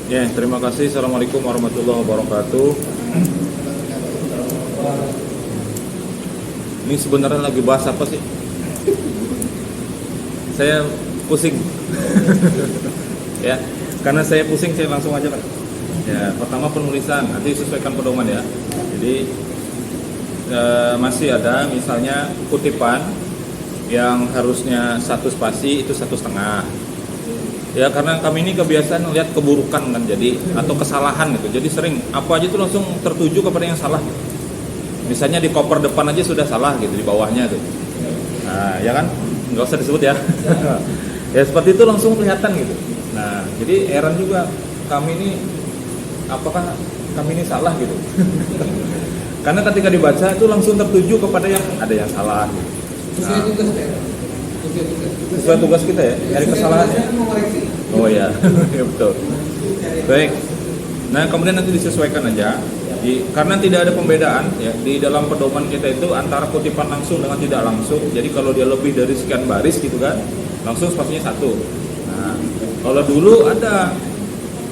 Ya, terima kasih. Assalamualaikum warahmatullahi wabarakatuh. Ini sebenarnya lagi bahas apa sih? Saya pusing. Ya, karena saya pusing, saya langsung aja kan. Ya, pertama penulisan, nanti sesuaikan pedoman ya. Jadi masih ada misalnya kutipan yang harusnya satu spasi itu 1,5. Ya, karena kami ini kebiasaan melihat keburukan kan, jadi atau kesalahan gitu. Jadi sering apa aja itu langsung tertuju kepada yang salah. Misalnya di koper depan aja sudah salah gitu, di bawahnya tuh. Nah, ya kan? Nggak usah disebut ya. Ya seperti itu langsung kelihatan gitu. Nah, jadi heran juga kami ini, apakah kami ini salah gitu. Karena ketika dibaca itu langsung tertuju kepada yang ada yang salah gitu. Nah, sesuai tugas kita ya, dari kesalahannya. Oh ya, ya betul. Baik. Nah, kemudian nanti disesuaikan aja. Karena tidak ada pembedaan ya di dalam pedoman kita itu antara kutipan langsung dengan tidak langsung. Jadi kalau dia lebih dari sekian baris gitu kan, langsung spasinya 1. Nah, kalau dulu ada,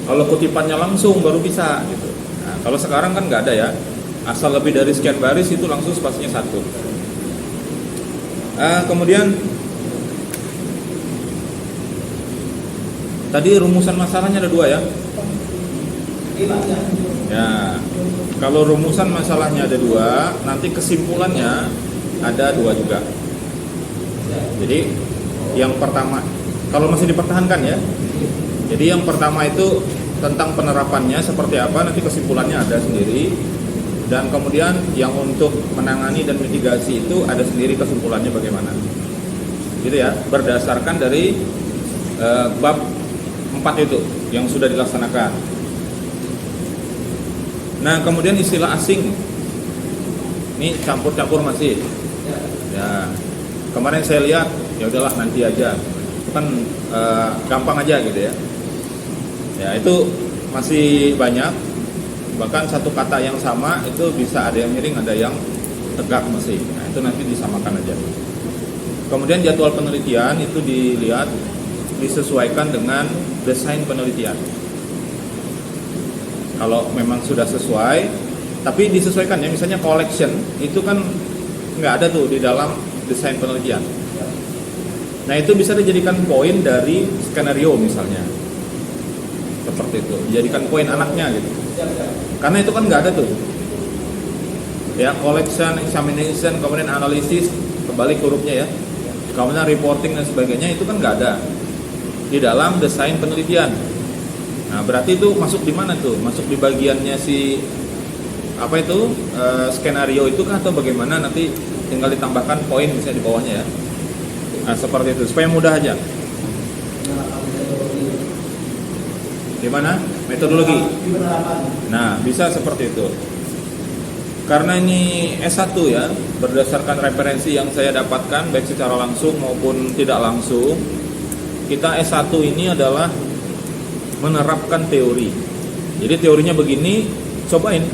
kalau kutipannya langsung baru bisa gitu. Nah, kalau sekarang kan nggak ada ya. Asal lebih dari sekian baris itu langsung spasinya 1. Kemudian tadi rumusan masalahnya ada 2 ya. Ya, kalau rumusan masalahnya ada 2, nanti kesimpulannya ada 2 juga. Jadi yang pertama, kalau masih dipertahankan ya. Jadi yang pertama itu tentang penerapannya seperti apa, nanti kesimpulannya ada sendiri. Dan kemudian yang untuk menangani dan mitigasi itu ada sendiri kesimpulannya bagaimana. Gitu ya, berdasarkan dari bab 4 itu yang sudah dilaksanakan. Nah, kemudian istilah asing, ini campur-campur masih. Ya, kemarin saya lihat, ya udahlah nanti aja, itu kan gampang aja gitu ya. Ya itu masih banyak, bahkan satu kata yang sama itu bisa ada yang miring, ada yang tegak masih. Nah itu nanti disamakan aja. Kemudian jadwal penelitian itu dilihat, disesuaikan dengan desain penelitian. Kalau memang sudah sesuai, tapi disesuaikan ya, misalnya collection itu kan nggak ada tuh di dalam desain penelitian. Nah itu bisa dijadikan poin dari skenario misalnya, seperti itu, dijadikan poin anaknya gitu. Karena itu kan nggak ada tuh. Ya, collection, examination, kemudian analisis, kebalik hurufnya ya, kemudian reporting dan sebagainya itu kan nggak ada di dalam desain penelitian. Nah, berarti itu masuk di mana tuh? Masuk di bagiannya si apa itu skenario itu kah atau bagaimana? Nanti tinggal ditambahkan poin misalnya di bawahnya ya. Nah, seperti itu supaya mudah aja. Gimana? Metodologi. Nah, bisa seperti itu. Karena ini S1 ya, berdasarkan referensi yang saya dapatkan baik secara langsung maupun tidak langsung, kita S1 ini adalah menerapkan teori. Jadi teorinya begini, cobain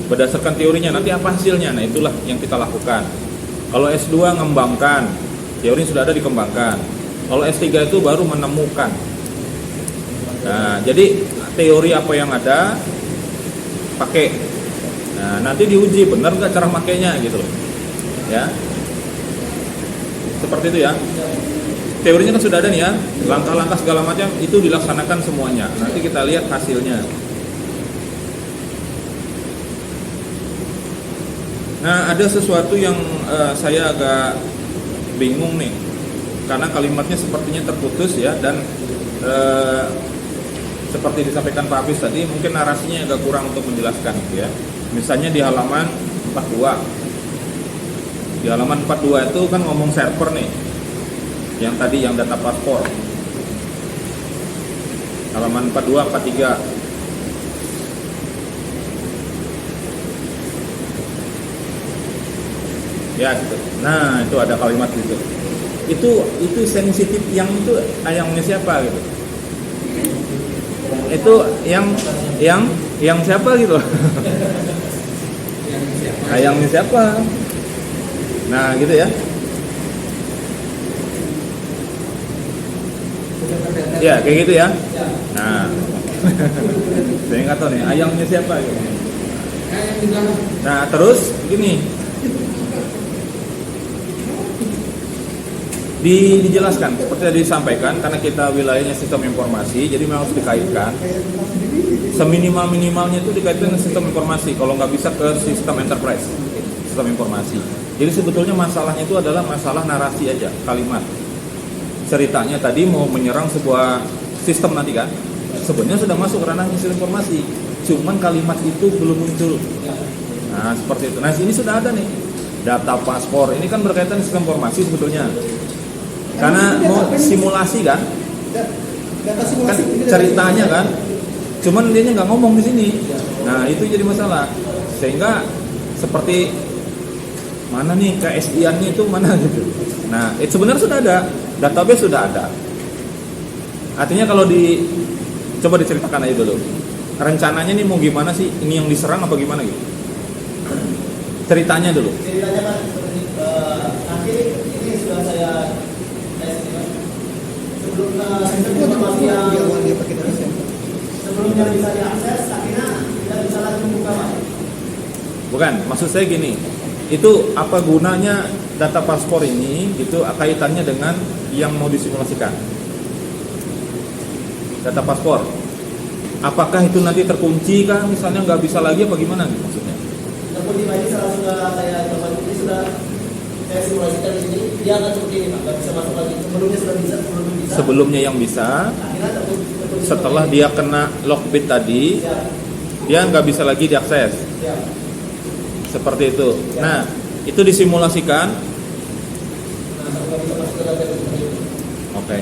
berdasarkan teorinya, nanti apa hasilnya. Nah itulah yang kita lakukan. Kalau S2 ngembangkan, teori sudah ada, dikembangkan. Kalau S3 itu baru menemukan. Nah jadi teori apa yang ada pakai. Nah nanti diuji benar nggak cara makainya gitu loh. Ya, seperti itu ya. Teorinya kan sudah ada nih ya, langkah-langkah segala macam itu dilaksanakan semuanya. Nanti kita lihat hasilnya. Nah, ada sesuatu yang saya agak bingung nih, karena kalimatnya sepertinya terputus ya, dan seperti disampaikan Pak Hafiz tadi, mungkin narasinya agak kurang untuk menjelaskan gitu ya. Misalnya di halaman 42. Di halaman 42 itu kan ngomong server nih. Yang tadi yang data paspor. Halaman 42, 43. Ya gitu. Nah, itu ada kalimat gitu. Itu sensitif, yang itu ayamnya siapa gitu. Itu yang siapa gitu. Ayamnya siapa? Nah, gitu ya. Ya, kayak gitu ya. Nah, Saya nggak tahu nih ayamnya siapa gitu. Yang di belakang. Nah terus begini, dijelaskan seperti yang disampaikan, karena kita wilayahnya sistem informasi, jadi memang harus dikaitkan. Seminimal-minimalnya itu dikaitkan dengan sistem informasi, kalau nggak bisa ke sistem enterprise, sistem informasi. Jadi sebetulnya masalahnya itu adalah masalah narasi aja, kalimat. Ceritanya tadi mau menyerang sebuah sistem nanti kan, sebenarnya sudah masuk ranah sistem informasi, cuman kalimat itu belum muncul. Nah seperti itu. Nah ini sudah ada nih, data paspor, ini kan berkaitan sistem informasi sebetulnya. Karena mau simulasi kan, Data simulasi kan ceritanya kan, cuman dia nggak ngomong di sini. Nah itu jadi masalah, sehingga seperti mana nih KSI-nya itu mana gitu. Nah itu sebenarnya sudah ada, database sudah ada. Artinya kalau coba diceritakan aja dulu, rencananya nih mau gimana sih, ini yang diserang apa gimana gitu, ceritanya dulu. Ceritanya kan seperti nanti ini sudah saya tes ini kan. Sebelum sistem informasi yang sebelumnya bisa diakses, akhirnya tidak bisa lagi membuka Pak. Bukan, maksud saya gini, itu apa gunanya data paspor ini, gitu kaitannya dengan yang mau disimulasikan. Data paspor, apakah itu nanti terkunci kah, misalnya nggak bisa lagi apa gimana gitu maksudnya? Terkunci Pak, ini sudah saya coba, ini sudah saya simulasikan di sini, dia akan seperti ini Pak, nggak bisa masuk lagi. Sebelumnya sudah bisa, sebelumnya yang bisa, akhirnya terkunci setelah dia kena lockbit tadi, dia nggak bisa lagi diakses. Seperti itu. Nah, itu disimulasikan. Oke.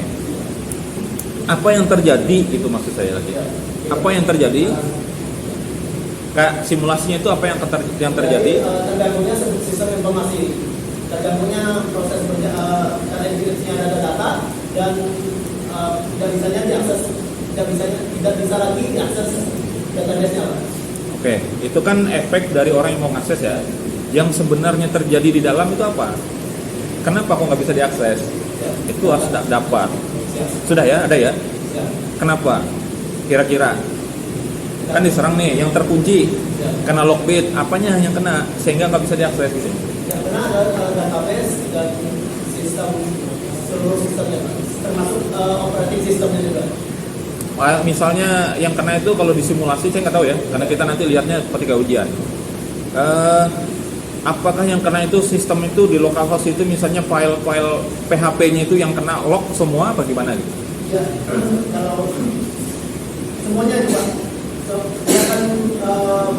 Apa yang terjadi itu maksud saya lagi. Apa yang terjadi? Kayak simulasinya itu apa yang terjadi? Terganggunya sistem informasi, terganggunya proses karena enkripsinya data dan tidak bisanya diakses, tidak bisa lagi diakses database-nya. Oke, itu kan efek dari orang yang mau ngakses ya. Yang sebenarnya terjadi di dalam itu apa? Kenapa kok nggak bisa diakses? Itu harus dapat. Sudah ya, ada ya? Kenapa? Kira-kira? Kan diserang nih, yang terkunci, kena lockbit, apanya yang kena sehingga nggak bisa diakses gitu? Yang kena adalah database dan sistem, seluruh sistemnya, termasuk operating sistemnya juga. Misalnya yang kena itu kalau disimulasi saya nggak tahu ya, karena kita nanti lihatnya ketika ujian. Apakah yang kena itu sistem itu di localhost itu misalnya file-file PHP-nya itu yang kena lock semua apa gimana gitu? Ya, kalau semuanya juga dia akan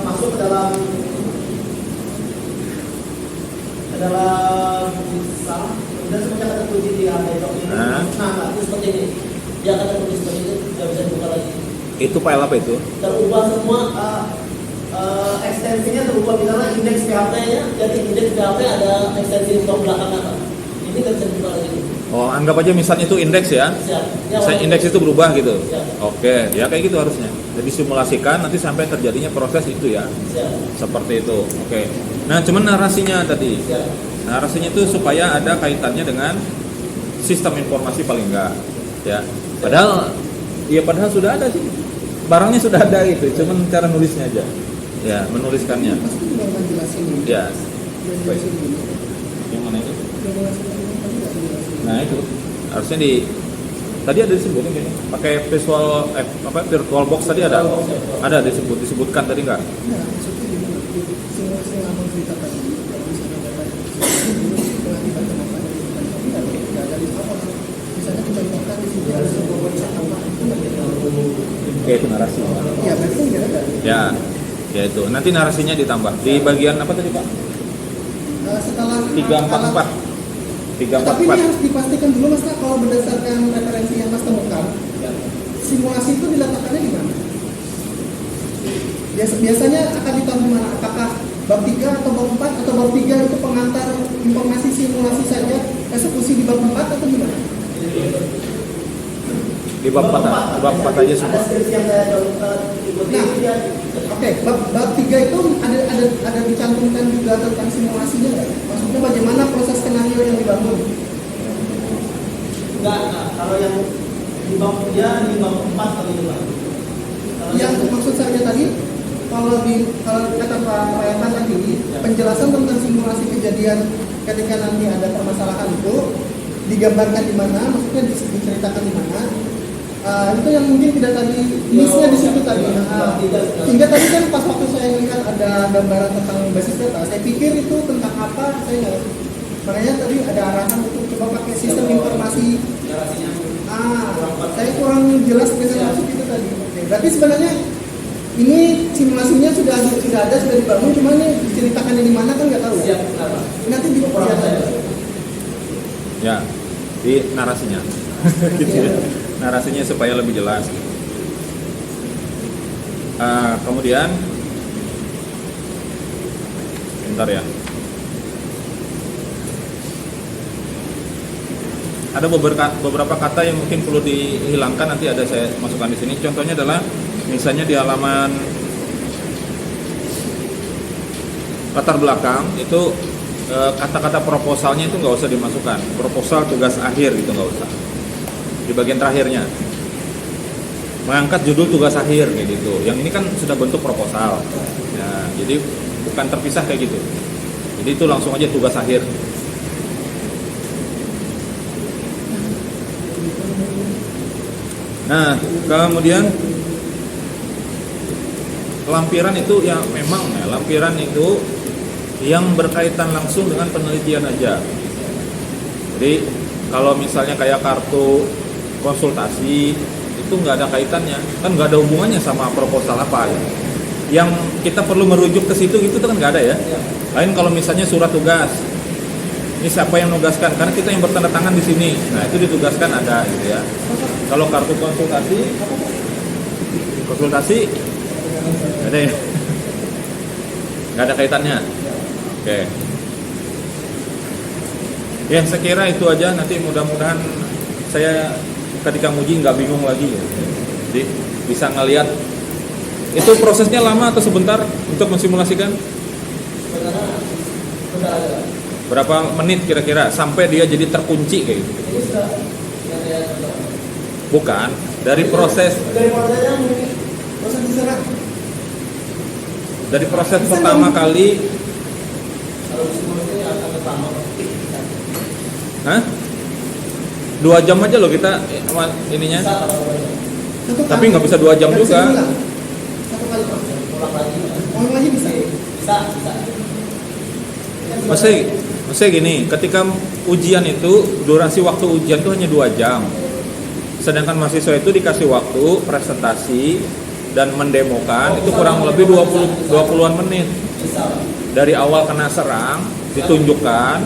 masuk ke dalam bisa, kemudian semuanya akan terkunci di harddisk ini. Nah, itu seperti ini. Dia akan terkunci seperti ini, tidak bisa dibuka lagi. Itu file apa itu? Terubah semua ekstensinya, terubah misalnya indeks PHP-nya, jadi indeks PHP ada ekstensi untuk belakang atas. Ini tidak bisa dibuka lagi. Oh, anggap aja misalnya itu indeks ya. Misalnya indeks itu berubah gitu. Oke, ya kayak gitu harusnya. Jadi simulasikan nanti sampai terjadinya proses itu ya. Seperti itu. Oke. Nah, cuman narasinya tadi. Narasinya itu supaya ada kaitannya dengan sistem informasi paling enggak, ya. Padahal sudah ada sih. Barangnya sudah ada gitu, cuman cara nulisnya aja. Ya, menuliskannya. Ya. Baik. Yang mana itu? Nah itu harusnya tadi ada disebutkan kayaknya pakai virtual box tadi ada disebutkan tadi nggak? Oke, itu narasi. Ya itu nanti narasinya ditambah di bagian apa tadi Pak? Setelah 344. Tapi ini harus dipastikan dulu Mas, kalau berdasarkan referensi yang Mas temukan, simulasi itu diletakkannya di mana? Biasanya akan ditaruh di mana? Apakah bab 3 atau bab 4 atau bab 3 itu pengantar informasi simulasi saja, eksekusi di bab 4 atau gimana? Di bab 4 aja semua. Oke, bab 3 itu ada dicantumkan juga tentang simulasinya nggak? Maksudnya bagaimana proses skenario yang dibangun? Enggak, kalau yang di bab 3 di bab 4 kali ini Pak. kalau kata Pak Rayman tadi, penjelasan tentang simulasi kejadian ketika nanti ada permasalahan itu digambarkan di mana, maksudnya diceritakan di mana. Itu yang mungkin tidak tadi miss-nya di situ tadi. Sehingga tadi kan pas waktu saya lihat ada gambaran tentang basis data, saya pikir itu tentang apa, saya nggak. Makanya tadi ada arahan untuk coba pakai sistem informasi. Saya kurang jelas dengan maksud itu tadi. Oke, berarti sebenarnya ini simulasinya sudah ada, sudah dibangun, cuma ini diceritakan di mana kan nggak tahu. Siap, Nanti di Ya, di narasinya. Gitu ya. Narasinya supaya lebih jelas. Kemudian, bentar ya. Ada beberapa kata yang mungkin perlu dihilangkan, nanti ada saya masukkan di sini. Contohnya adalah misalnya di halaman latar belakang itu kata-kata proposalnya itu nggak usah dimasukkan. Proposal tugas akhir itu nggak usah. Di bagian terakhirnya mengangkat judul tugas akhir kayak gitu. Yang ini kan sudah bentuk proposal. Ya, jadi bukan terpisah kayak gitu. Jadi itu langsung aja tugas akhir. Nah, kemudian lampiran itu ya memang ya, lampiran itu yang berkaitan langsung dengan penelitian aja. Jadi kalau misalnya kayak kartu konsultasi itu nggak ada kaitannya, kan nggak ada hubungannya sama proposal apa ya. Yang kita perlu merujuk ke situ itu kan nggak ada ya. Lain kalau misalnya surat tugas, ini siapa yang menugaskan? Karena kita yang bertanda tangan di sini. Nah itu ditugaskan ada gitu ya. Kalau kartu konsultasi nggak ada ya, nggak ada kaitannya. Oke. Ya saya kira itu aja. Nanti mudah-mudahan saya ketika nguji nggak bingung lagi ya. Jadi bisa ngelihat itu prosesnya lama atau sebentar untuk mensimulasikan? Berapa menit kira-kira sampai dia jadi terkunci kayak gitu? Bukan, dari proses diserang. dari proses pertama kali. Hah? 2 jam aja loh kita ininya. Tapi nggak bisa 2 jam juga. Satu kali ulang lagi bisa. Maksudnya gini, ketika ujian itu durasi waktu ujian itu hanya 2 jam. Sedangkan mahasiswa itu dikasih waktu presentasi dan mendemokan itu kurang lebih 20-an menit. Dari awal kena serang ditunjukkan,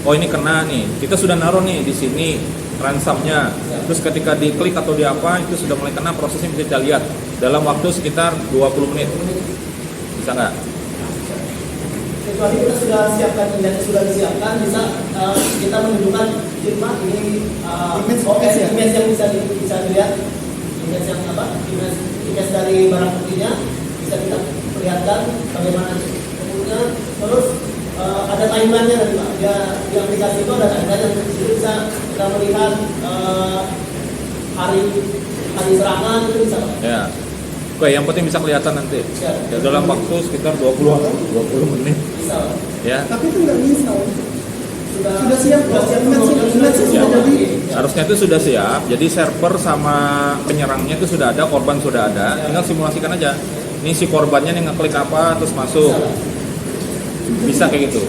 oh ini kena nih. Kita sudah naruh nih di sini ransumnya. Terus ketika diklik atau di apa itu sudah mulai kena, prosesnya bisa kita lihat dalam waktu sekitar 20 menit. Bisa nggak? Kecuali kita sudah siapkan indeks, sudah disiapkan, bisa kita menunjukkan firma ini image yang bisa dilihat, image yang apa? Image dari barang buktinya bisa kita perlihatkan bagaimana. Kemudian terus ada timeline-nya nanti Pak. Di aplikasi itu ada timeline yang bisa kita melihat hari serangan itu bisa Pak. Ya. Oke, yang penting bisa kelihatan nanti. Ya, dalam waktu sekitar 20 menit. Bisa Pak. Ya. Tapi itu nggak bisa. Sudah siap. Ya, harusnya itu sudah siap. Jadi server sama penyerangnya itu sudah ada, korban sudah ada. Tinggal simulasikan aja. Ini si korbannya yang ngeklik apa terus masuk. Bisa kayak gitu.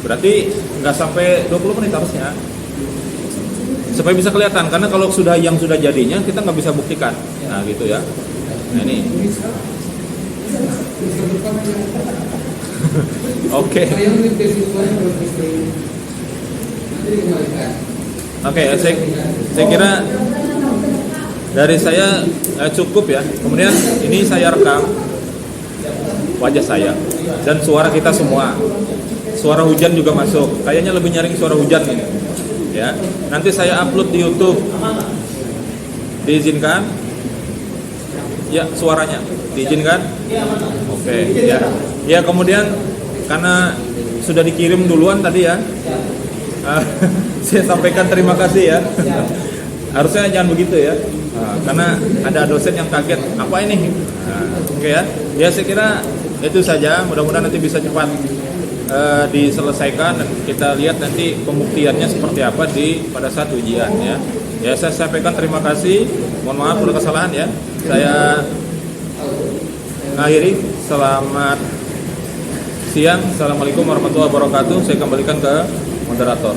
Berarti nggak sampai 20 menit harusnya. Supaya bisa kelihatan, karena kalau yang sudah jadinya kita nggak bisa buktikan. Nah gitu ya. Nah ini. Oke. Oke, saya kira dari saya cukup ya. Kemudian ini saya rekam wajah saya dan suara kita semua. Suara hujan juga masuk. Kayaknya lebih nyaring suara hujan ini. Ya, nanti saya upload di YouTube. Diizinkan? Ya, suaranya diizinkan? Oke, ya. Ya, kemudian karena sudah dikirim duluan tadi ya. Saya sampaikan terima kasih ya. Harusnya jangan begitu ya. Karena ada dosen yang kaget, apa ini? Oke ya. Ya saya kira itu saja. Mudah-mudahan nanti bisa cepat diselesaikan dan kita lihat nanti pembuktiannya seperti apa pada saat ujian ya. Ya saya sampaikan terima kasih. Mohon maaf kalau kesalahan ya. Saya akhiri. Selamat siang. Assalamualaikum warahmatullahi wabarakatuh. Saya kembalikan ke moderator.